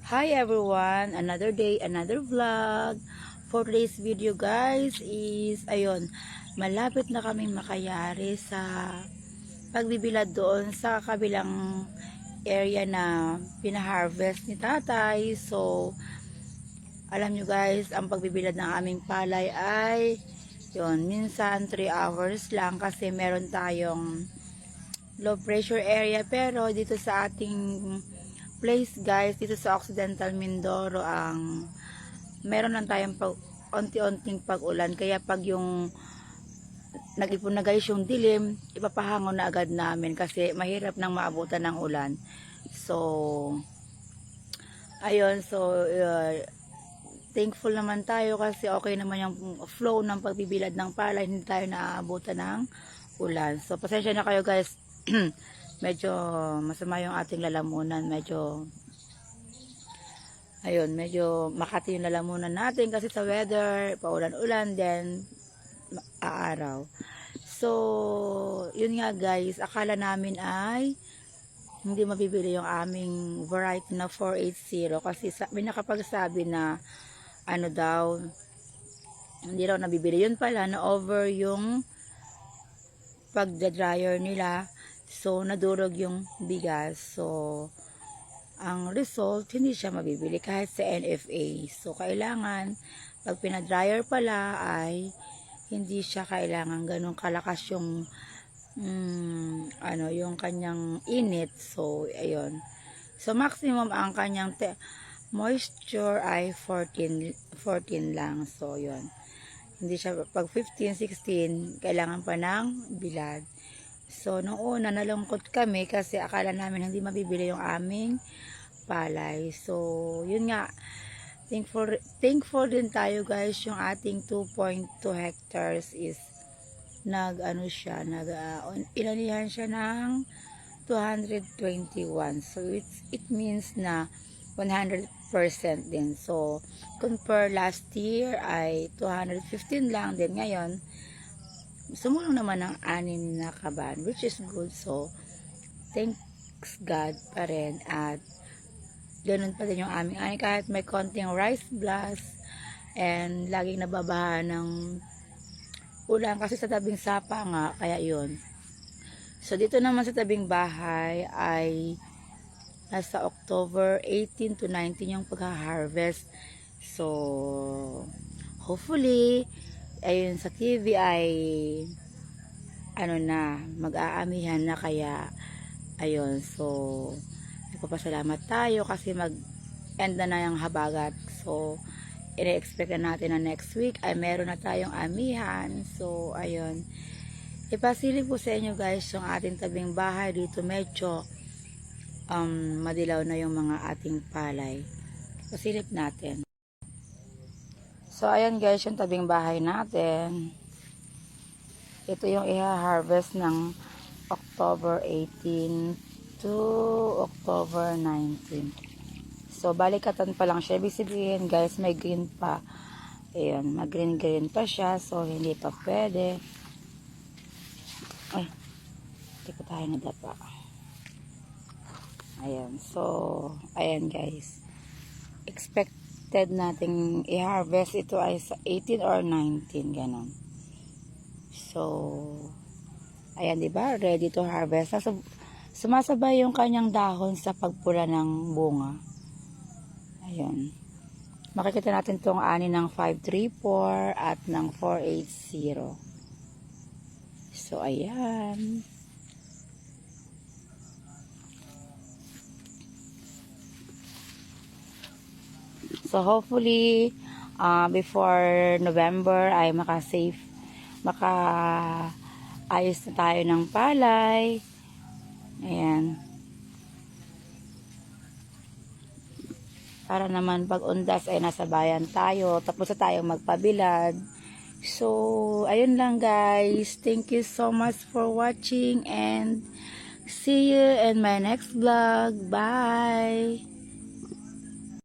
Hi everyone, another day, another vlog. For today's video guys is, ayun, malapit na kaming makayari sa pagbibilad doon sa kabilang area na pinaharvest ni tatay. So, alam nyo guys, ang pagbibilad ng aming palay ay, yun, minsan 3 hours lang kasi meron tayong low pressure area. Pero dito sa ating place guys, dito sa Occidental Mindoro, ang meron lang tayong unti-unting pag-ulan, kaya pag yung nag-ipon na guys yung dilim, ipapahangon na agad namin kasi mahirap nang maabutan ng ulan. So ayun, thankful naman tayo kasi okay naman yung flow ng pagbibilad ng palay, hindi tayo naaabutan ng ulan. So pasensya na kayo guys, medyo masama yung ating lalamunan, medyo makati yung lalamunan natin kasi sa weather, paulan-ulan, then aaraw. So yun nga guys, akala namin ay hindi mabibili yung aming variety na 480 kasi may nakapagsabi na ano daw, hindi raw nabibili. Yun pala, na over yung pagda-dryer nila, so nadurog yung bigas. So ang result, hindi siya mabibili kahit sa NFA. So kailangan pag pinadryer pala ay hindi siya kailangan ganun kalakas yung yung kanyang init. So ayun, so maximum ang kanyang moisture ay 14 lang. So yun, hindi siya pag 15, 16 kailangan pa ng bilad. So nung una nalungkot kami kasi akala namin hindi mabibili yung aming palay. So yun nga, thankful din tayo guys, yung ating 2.2 hectares is inanihan siya ng 221. So it means na 100% din. So compare last year ay 215 lang din, ngayon sumulong naman ng 6 na kaban, which is good. So thanks God pa rin, at ganun pa din yung aming ani kahit may konting rice blast and laging nababaha ng ulan kasi sa tabing sapa nga, kaya yun. So dito naman sa tabing bahay ay nasa October 18 to 19 yung pagha-harvest. So hopefully ayun sa TV ay mag-aamihan na, kaya ayun, so nagpapasalamat tayo kasi mag-end na yung habagat. So ine-expect na natin na next week ay meron na tayong amihan. So ayun, ipasilip po sa inyo guys yung ating tabing bahay dito, medyo madilaw na yung mga ating palay. Pasilip natin. So ayan guys, yung tabing bahay natin, ito yung i-harvest ng October 18 to October 19. So balikatan pa lang siya, ibig sabihin guys may green pa. Ayan, mag green pa siya, so hindi pa pwede. Ay, hindi ko tayo nadapa. Ayan, so ayan guys, expected nating i-harvest ito ay sa 18 or 19, ganon. So ayan, diba, ready to harvest. So, sumasabay yung kanyang dahon sa pagpula ng bunga. Ayan, makikita natin tong ani ng 534 at ng 480. So ayan, so hopefully before November ay maka-ayos na tayo ng palay. Ayan, para naman pag undas ay nasa bayan tayo, tapos na tayong magpabilad. So ayun lang guys, thank you so much for watching and see you in my next vlog. Bye.